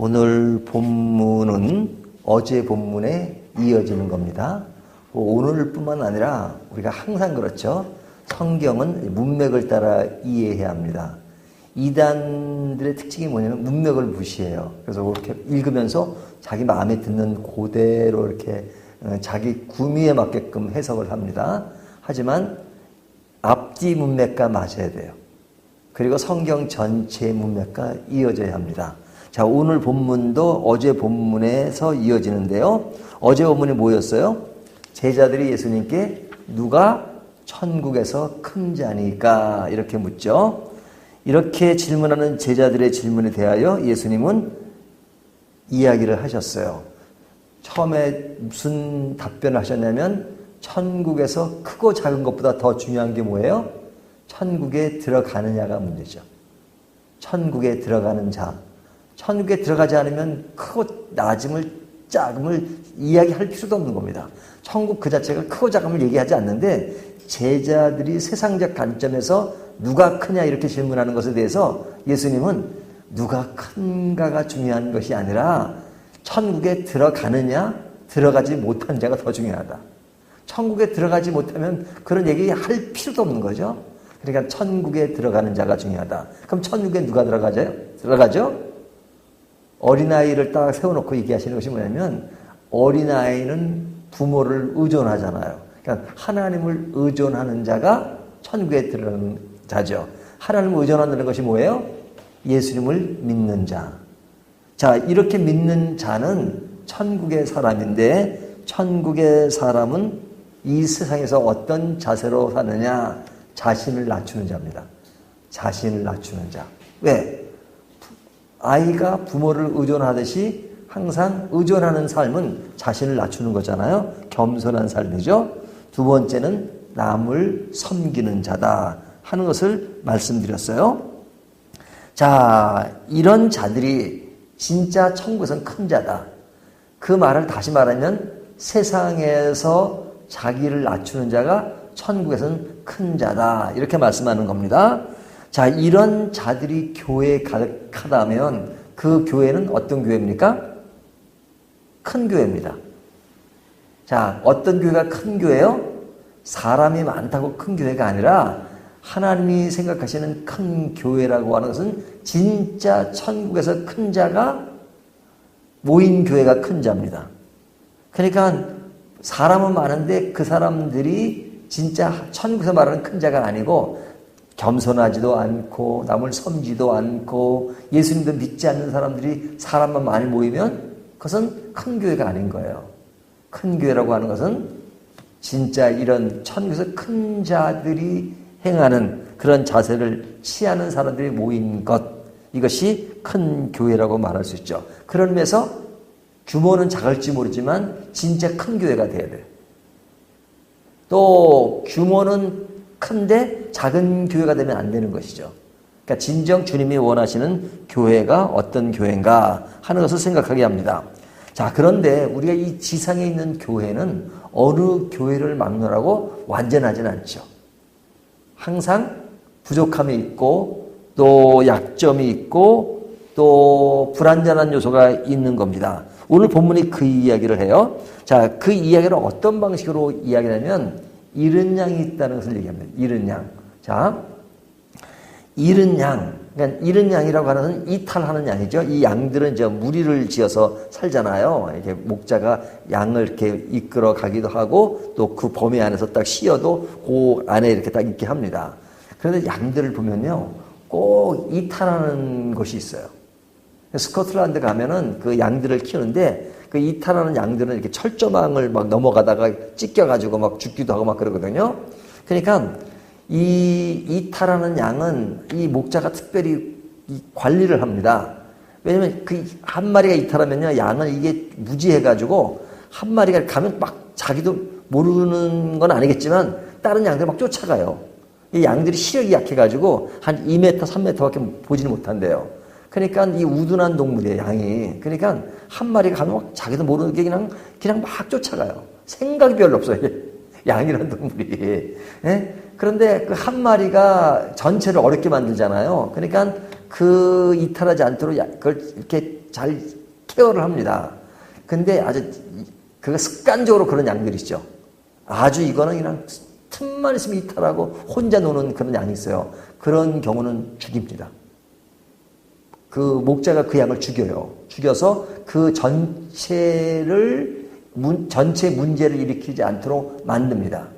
오늘 본문은 어제 본문에 이어지는 겁니다. 오늘뿐만 아니라 우리가 항상 그렇죠. 성경은 문맥을 따라 이해해야 합니다. 이단들의 특징이 뭐냐면 문맥을 무시해요. 그래서 그렇게 읽으면서 자기 마음에 드는 그대로 이렇게 자기 구미에 맞게끔 해석을 합니다. 하지만 앞뒤 문맥과 맞아야 돼요. 그리고 성경 전체의 문맥과 이어져야 합니다. 자, 오늘 본문도 어제 본문에서 이어지는데요. 어제 본문이 뭐였어요? 제자들이 예수님께 누가 천국에서 큰 자니까 이렇게 묻죠. 이렇게 질문하는 제자들의 질문에 대하여 예수님은 이야기를 하셨어요. 처음에 무슨 답변을 하셨냐면 천국에서 크고 작은 것보다 더 중요한 게 뭐예요? 천국에 들어가느냐가 문제죠. 천국에 들어가는 자. 천국에 들어가지 않으면 크고 낮음을 작음을 이야기할 필요도 없는 겁니다. 천국 그 자체가 크고 작음을 얘기하지 않는데 제자들이 세상적 관점에서 누가 크냐 이렇게 질문하는 것에 대해서 예수님은 누가 큰가가 중요한 것이 아니라 천국에 들어가느냐 들어가지 못한 자가 더 중요하다. 천국에 들어가지 못하면 그런 얘기 할 필요도 없는 거죠. 그러니까 천국에 들어가는 자가 중요하다. 그럼 천국에 누가 들어가죠? 어린아이를 딱 세워놓고 얘기하시는 것이 뭐냐면 어린아이는 부모를 의존하잖아요. 그러니까 하나님을 의존하는 자가 천국에 들어가는 자죠. 하나님을 의존한다는 것이 뭐예요? 예수님을 믿는 자. 자, 이렇게 믿는 자는 천국의 사람인데 천국의 사람은 이 세상에서 어떤 자세로 사느냐? 자신을 낮추는 자입니다. 자신을 낮추는 자. 왜? 아이가 부모를 의존하듯이 항상 의존하는 삶은 자신을 낮추는 거잖아요. 겸손한 삶이죠. 두 번째는 남을 섬기는 자다 하는 것을 말씀드렸어요. 자, 이런 자들이 진짜 천국에서는 큰 자다. 그 말을 다시 말하면 세상에서 자기를 낮추는 자가 천국에서는 큰 자다. 이렇게 말씀하는 겁니다. 자, 이런 자들이 교회에 가득하다면 그 교회는 어떤 교회입니까? 큰 교회입니다. 자, 어떤 교회가 큰 교회요? 사람이 많다고 큰 교회가 아니라 하나님이 생각하시는 큰 교회라고 하는 것은 진짜 천국에서 큰 자가 모인 교회가 큰 자입니다. 그러니까 사람은 많은데 그 사람들이 진짜 천국에서 말하는 큰 자가 아니고 겸손하지도 않고 남을 섬기지도 않고 예수님도 믿지 않는 사람들이 사람만 많이 모이면 그것은 큰 교회가 아닌 거예요. 큰 교회라고 하는 것은 진짜 이런 천국에서 큰 자들이 행하는 그런 자세를 취하는 사람들이 모인 것, 이것이 큰 교회라고 말할 수 있죠. 그런 의미에서 규모는 작을지 모르지만 진짜 큰 교회가 돼야 돼요. 또 규모는 큰데 작은 교회가 되면 안 되는 것이죠. 그러니까 진정 주님이 원하시는 교회가 어떤 교회인가 하는 것을 생각하게 합니다. 자, 그런데 우리가 이 지상에 있는 교회는 어느 교회를 막론하고 완전하진 않죠. 항상 부족함이 있고 또 약점이 있고 또 불완전한 요소가 있는 겁니다. 오늘 본문이 그 이야기를 해요. 자, 그 이야기를 어떤 방식으로 이야기하냐면 잃은 양이 있다는 것을 얘기합니다. 잃은 양. 자, 잃은 양. 그러니까 잃은 양이라고 하는 것은 이탈하는 양이죠. 이 양들은 이제 무리를 지어서 살잖아요. 이렇게 목자가 양을 이렇게 이끌어 가기도 하고 또 그 범위 안에서 딱 쉬어도 그 안에 이렇게 딱 있게 합니다. 그런데 양들을 보면요. 꼭 이탈하는 곳이 있어요. 스코틀랜드 가면은 그 양들을 키우는데 그 이탈하는 양들은 이렇게 철조망을 막 넘어가다가 찢겨가지고 막 죽기도 하고 막 그러거든요. 그러니까 이 이탈하는 양은 이 목자가 특별히 관리를 합니다. 왜냐면 그 한 마리가 이탈하면요, 양은 이게 무지해가지고 한 마리가 가면 막 자기도 모르는 건 아니겠지만 다른 양들 막 쫓아가요. 이 양들이 시력이 약해가지고 한 2m, 3m밖에 보지는 못한대요. 그러니까 이 우둔한 동물이에요, 양이. 그러니까 한 마리가 가면 막 자기도 모르게 그냥 막 쫓아가요. 생각이 별로 없어요. 양이라는 동물이. 예? 그런데 그 한 마리가 전체를 어렵게 만들잖아요. 그러니까 그 이탈하지 않도록 그걸 이렇게 잘 케어를 합니다. 근데 아주 그가 습관적으로 그런 양들이 있죠. 아주 이거는 그냥 틈만 있으면 이탈하고 혼자 노는 그런 양이 있어요. 그런 경우는 죽입니다. 그 목자가 그 양을 죽여요. 죽여서 그 전체 문제를 일으키지 않도록 만듭니다.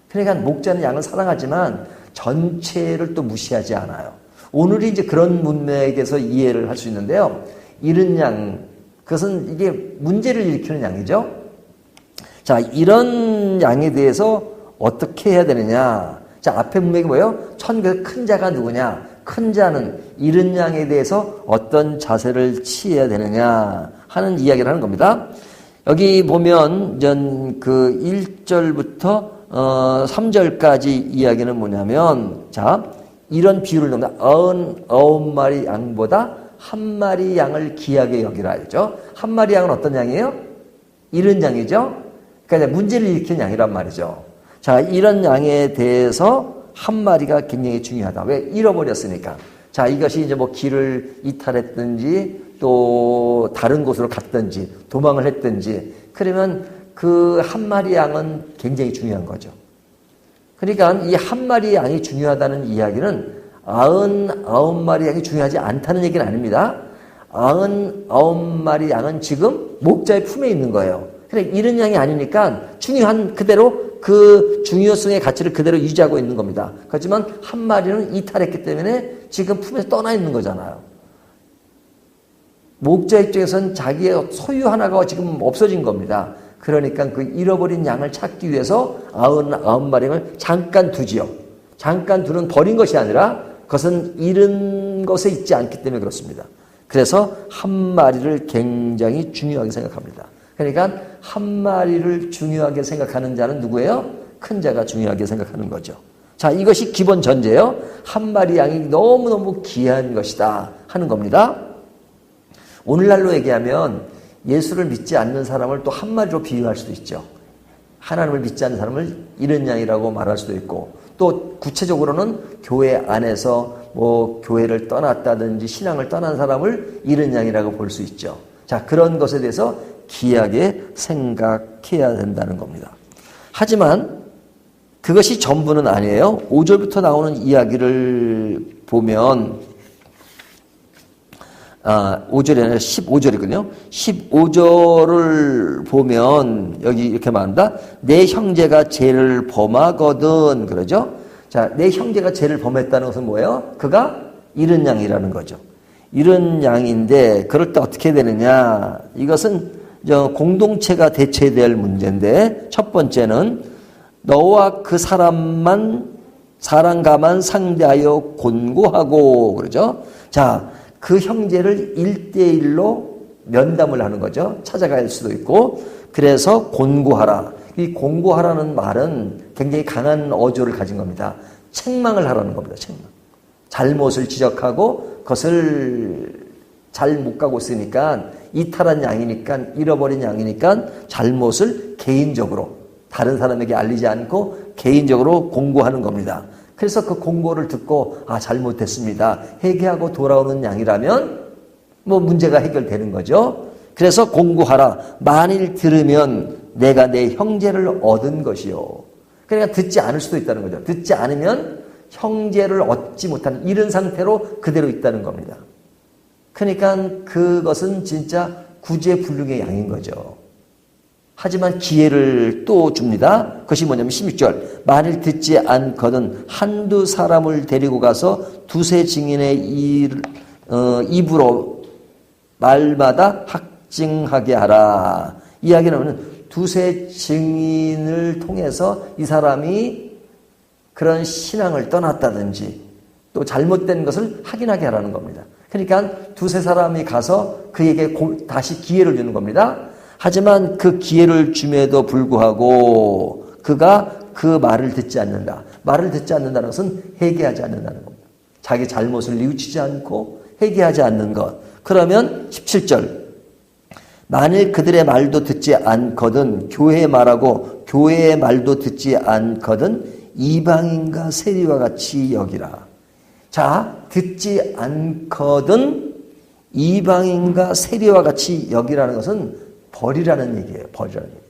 그러니까 목자는 양을 사랑하지만 전체를 또 무시하지 않아요. 오늘이 이제 그런 문맥에서 이해를 할 수 있는데요. 이런 양, 그것은 이게 문제를 일으키는 양이죠. 자, 이런 양에 대해서 어떻게 해야 되느냐. 자, 앞에 문맥이 뭐예요? 천국에서 큰 자가 누구냐? 큰 자는 이런 양에 대해서 어떤 자세를 취해야 되느냐 하는 이야기를 하는 겁니다. 여기 보면 그 1절부터 3절까지 이야기는 뭐냐면, 자, 이런 비유를 넣는다. 99마리 양보다 한 마리 양을 귀하게 여기라 하죠. 한 마리 양은 어떤 양이에요? 이런 양이죠. 그러니까 문제를 일으키는 양이란 말이죠. 자, 이런 양에 대해서 한 마리가 굉장히 중요하다. 왜? 잃어버렸으니까. 자, 이것이 이제 뭐 길을 이탈했든지 또 다른 곳으로 갔든지 도망을 했든지, 그러면 그 한 마리 양은 굉장히 중요한 거죠. 그러니까 이 한 마리 양이 중요하다는 이야기는 99마리 양이 중요하지 않다는 얘기는 아닙니다. 99마리 양은 지금 목자의 품에 있는 거예요. 그러니까 이런 양이 아니니까 중요한 그대로 그 중요성의 가치를 그대로 유지하고 있는 겁니다. 하지만 한 마리는 이탈했기 때문에 지금 품에서 떠나 있는 거잖아요. 목자 입장에서는 자기의 소유 하나가 지금 없어진 겁니다. 그러니까 그 잃어버린 양을 찾기 위해서 99마리를 잠깐 두지요. 잠깐 두는 버린 것이 아니라 그것은 잃은 것에 있지 않기 때문에 그렇습니다. 그래서 한 마리를 굉장히 중요하게 생각합니다. 그러니까 한 마리를 중요하게 생각하는 자는 누구예요? 큰 자가 중요하게 생각하는 거죠. 자, 이것이 기본 전제예요. 한 마리 양이 너무너무 귀한 것이다 하는 겁니다. 오늘날로 얘기하면 예수를 믿지 않는 사람을 또 한 마리로 비유할 수도 있죠. 하나님을 믿지 않는 사람을 이런 양이라고 말할 수도 있고, 또 구체적으로는 교회 안에서 뭐 교회를 떠났다든지 신앙을 떠난 사람을 이런 양이라고 볼 수 있죠. 자, 그런 것에 대해서 귀하게 생각해야 된다는 겁니다. 하지만 그것이 전부는 아니에요. 5절부터 나오는 이야기를 보면 5절이 아니라 15절이거든요. 15절을 보면 여기 이렇게 말한다. 내 형제가 죄를 범하거든. 그러죠? 자, 내 형제가 죄를 범했다는 것은 뭐예요? 그가 이런 양이라는 거죠. 이런 양인데 그럴 때 어떻게 되느냐. 이것은 공동체가 대처해야 될 문제인데, 첫 번째는 너와 그 사람과만 상대하여 곤고하고, 그러죠? 자, 그 형제를 1대1로 면담을 하는 거죠. 찾아갈 수도 있고. 그래서 곤고하라. 이 곤고하라는 말은 굉장히 강한 어조를 가진 겁니다. 책망을 하라는 겁니다. 책망. 잘못을 지적하고 그것을 잘 못 가고 있으니까, 이탈한 양이니까, 잃어버린 양이니까 잘못을 개인적으로 다른 사람에게 알리지 않고 개인적으로 공고하는 겁니다. 그래서 그 공고를 듣고 잘못됐습니다, 회개하고 돌아오는 양이라면 뭐 문제가 해결되는 거죠. 그래서 공고하라. 만일 들으면 내가 내 형제를 얻은 것이요. 그러니까 듣지 않을 수도 있다는 거죠. 듣지 않으면 형제를 얻지 못하는 이런 상태로 그대로 있다는 겁니다. 그러니까 그것은 진짜 구제불능의 양인 거죠. 하지만 기회를 또 줍니다. 그것이 뭐냐면 16절. 만일 듣지 않거든 한두 사람을 데리고 가서 두세 증인의 입으로 말마다 확증하게 하라. 이야기는 두세 증인을 통해서 이 사람이 그런 신앙을 떠났다든지 또 잘못된 것을 확인하게 하라는 겁니다. 그러니까 두세 사람이 가서 그에게 다시 기회를 주는 겁니다. 하지만 그 기회를 줌에도 불구하고 그가 그 말을 듣지 않는다. 말을 듣지 않는다는 것은 회개하지 않는다는 겁니다. 자기 잘못을 뉘우치지 않고 회개하지 않는 것. 그러면 17절. 만일 그들의 말도 듣지 않거든 교회의 말하고 교회의 말도 듣지 않거든 이방인과 세리와 같이 여기라. 자, 듣지 않거든 이방인과 세리와 같이 여기라는 것은 버리라는 얘기예요. 버리라는 얘기.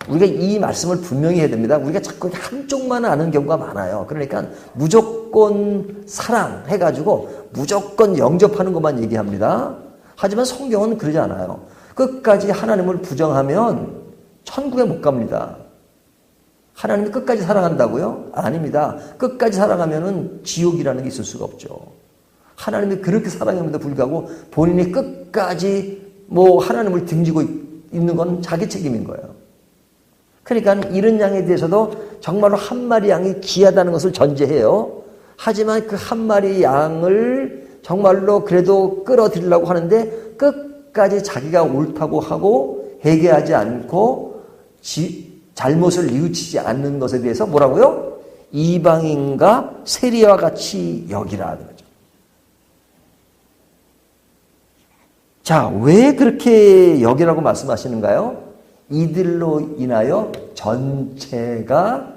우리가 이 말씀을 분명히 해야 됩니다. 우리가 자꾸 한쪽만 아는 경우가 많아요. 그러니까 무조건 사랑해가지고 무조건 영접하는 것만 얘기합니다. 하지만 성경은 그러지 않아요. 끝까지 하나님을 부정하면 천국에 못 갑니다. 하나님이 끝까지 사랑한다고요? 아닙니다. 끝까지 사랑하면은 지옥이라는 게 있을 수가 없죠. 하나님이 그렇게 사랑함에도 불구하고 본인이 끝까지 하나님을 등지고 있는 건 자기 책임인 거예요. 그러니까 이런 양에 대해서도 정말로 한 마리 양이 귀하다는 것을 전제해요. 하지만 그 한 마리 양을 정말로 그래도 끌어들이려고 하는데 끝까지 자기가 옳다고 하고 회개하지 않고 잘못을 뉘우치지 않는 것에 대해서 뭐라고요? 이방인과 세리와 같이 여기라. 자, 왜 그렇게 여기라고 말씀하시는가요? 이들로 인하여 전체가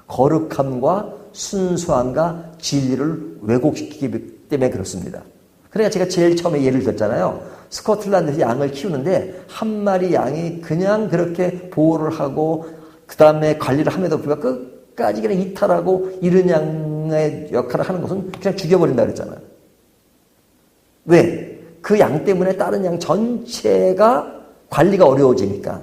거룩함과 순수함과 진리를 왜곡시키기 때문에 그렇습니다. 그러니까 제가 제일 처음에 예를 들었잖아요. 스코틀랜드에서 양을 키우는데 한 마리 양이 그냥 그렇게 보호를 하고 그 다음에 관리를 함에도 불구하고 끝까지 그냥 이탈하고 이런 양의 역할을 하는 것은 그냥 죽여버린다 그랬잖아요. 왜? 그 양 때문에 다른 양 전체가 관리가 어려워지니까.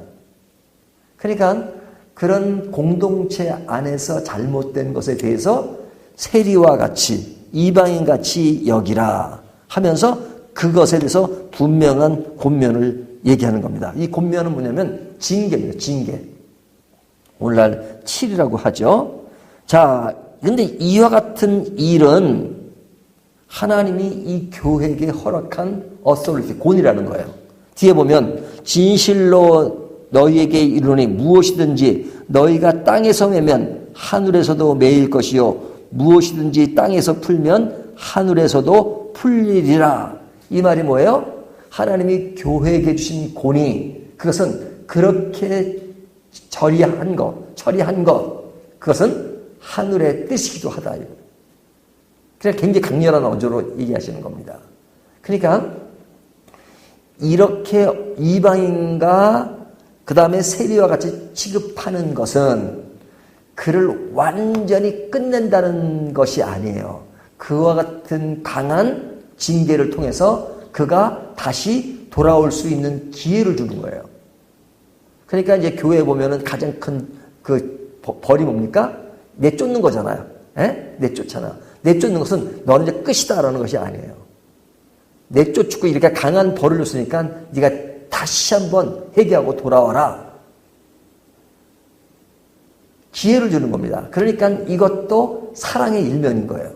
그러니까 그런 공동체 안에서 잘못된 것에 대해서 세리와 같이 이방인같이 여기라 하면서 그것에 대해서 분명한 권면을 얘기하는 겁니다. 이 권면은 뭐냐면 징계입니다. 징계. 오늘날 7이라고 하죠. 자, 근데 이와 같은 일은 하나님이 이 교회에게 허락한 어서리티, 권위라는 거예요. 뒤에 보면 진실로 너희에게 이르노니 무엇이든지 너희가 땅에서 매면 하늘에서도 매일 것이요 무엇이든지 땅에서 풀면 하늘에서도 풀리리라. 이 말이 뭐예요? 하나님이 교회에게 주신 권위, 그것은 그렇게 처리한 것, 그것은 하늘의 뜻이기도 하다. 그래서 굉장히 강렬한 어조로 얘기하시는 겁니다. 그러니까 이렇게 이방인과 그 다음에 세리와 같이 취급하는 것은 그를 완전히 끝낸다는 것이 아니에요. 그와 같은 강한 징계를 통해서 그가 다시 돌아올 수 있는 기회를 주는 거예요. 그러니까 이제 교회에 보면은 가장 큰 그 벌이 뭡니까? 내쫓는 거잖아요. 내쫓잖아. 내쫓는 것은 너는 이제 끝이다라는 것이 아니에요. 내쫓고 이렇게 강한 벌을 줬으니까 네가 다시 한번 회개하고 돌아와라. 기회를 주는 겁니다. 그러니까 이것도 사랑의 일면인 거예요.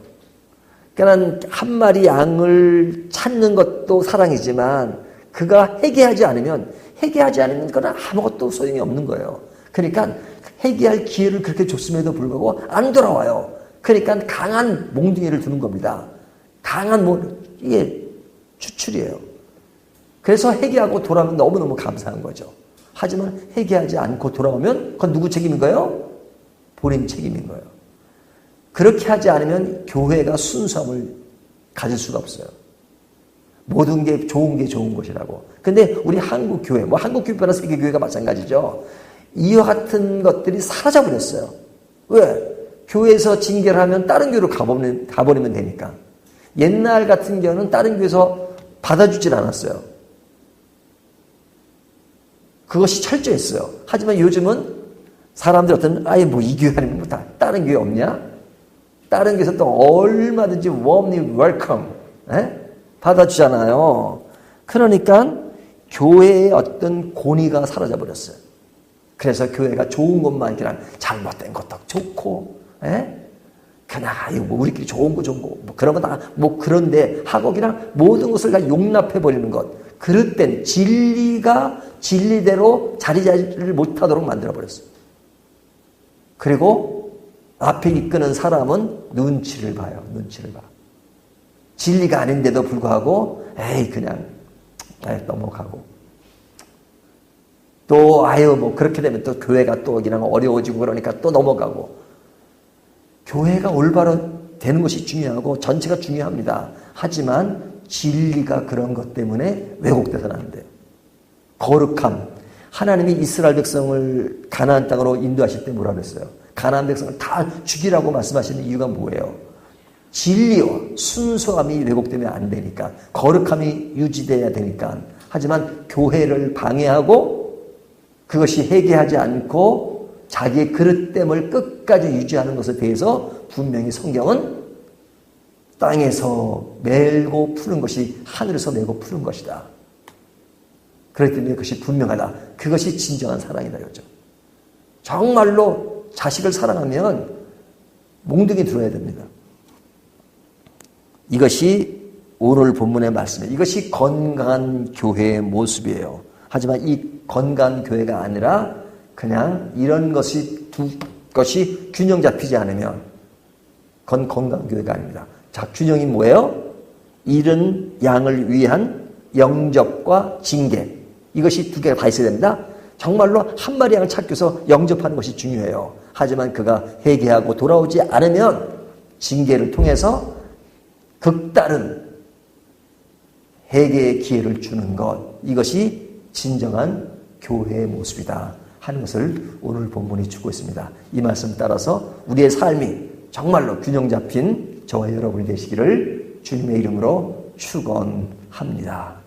그러니까 한 마리 양을 찾는 것도 사랑이지만 그가 회개하지 않으면 그건 아무것도 소용이 없는 거예요. 그러니까 회개할 기회를 그렇게 줬음에도 불구하고 안 돌아와요. 그러니까 강한 몽둥이를 두는 겁니다. 이게 추출이에요. 그래서 회개하고 돌아오면 너무너무 감사한 거죠. 하지만 회개하지 않고 돌아오면 그건 누구 책임인가요? 본인 책임인 거예요. 그렇게 하지 않으면 교회가 순수함을 가질 수가 없어요. 모든 게 좋은 것이라고. 근데 우리 한국 교회, 한국 교회나 세계 교회가 마찬가지죠. 이와 같은 것들이 사라져버렸어요. 왜? 교회에서 징계를 하면 다른 교회로 가버리면 되니까. 옛날 같은 경우는 다른 교회에서 받아주질 않았어요. 그것이 철저했어요. 하지만 요즘은 사람들 이 교회 아니면 다 다른 교회 없냐? 다른 교회에서 또 얼마든지 warmly welcome 받아주잖아요. 그러니까 교회의 어떤 권위가 사라져버렸어요. 그래서 교회가 좋은 것만 그냥 잘못된 것도 좋고 그냥 우리끼리 좋은 거 그런 거 다 그런데 하고 그냥 모든 것을 다 용납해버리는 것. 그럴 땐 진리가 진리대로 자리를 못하도록 만들어버렸어요. 그리고 앞에 이끄는 사람은 눈치를 봐요. 진리가 아닌데도 불구하고 그냥 넘어가고 또 그렇게 되면 또 교회가 또 그냥 어려워지고 그러니까 또 넘어가고. 교회가 올바로 되는 것이 중요하고 전체가 중요합니다. 하지만 진리가 그런 것 때문에 왜곡돼서는 안 돼요. 거룩함. 하나님이 이스라엘 백성을 가나안 땅으로 인도하실 때 뭐라 그랬어요? 가나안 백성을 다 죽이라고 말씀하시는 이유가 뭐예요? 진리와 순수함이 왜곡되면 안 되니까, 거룩함이 유지돼야 되니까. 하지만 교회를 방해하고 그것이 회개하지 않고 자기의 그릇됨을 끝까지 유지하는 것에 대해서 분명히 성경은 땅에서 메고 푸는 것이 하늘에서 메고 푸는 것이다. 그렇기 때문에 그것이 분명하다. 그것이 진정한 사랑이다. 이거죠. 정말로 자식을 사랑하면 몽둥이 들어야 됩니다. 이것이 오늘 본문의 말씀이에요. 이것이 건강한 교회의 모습이에요. 하지만 이 건강한 교회가 아니라 그냥 이런 것이 두 것이 균형 잡히지 않으면 그건 건강한 교회가 아닙니다. 자, 균형이 뭐예요? 잃은 양을 위한 영접과 징계. 이것이 두 개가 다 있어야 됩니다. 정말로 한 마리 양을 찾기 위해서 영접하는 것이 중요해요. 하지만 그가 회개하고 돌아오지 않으면 징계를 통해서 극다른 회개의 기회를 주는 것. 이것이 진정한 교회의 모습이다 하는 것을 오늘 본문이 주고 있습니다. 이 말씀 따라서 우리의 삶이 정말로 균형 잡힌 저와 여러분이 되시기를 주님의 이름으로 축원합니다.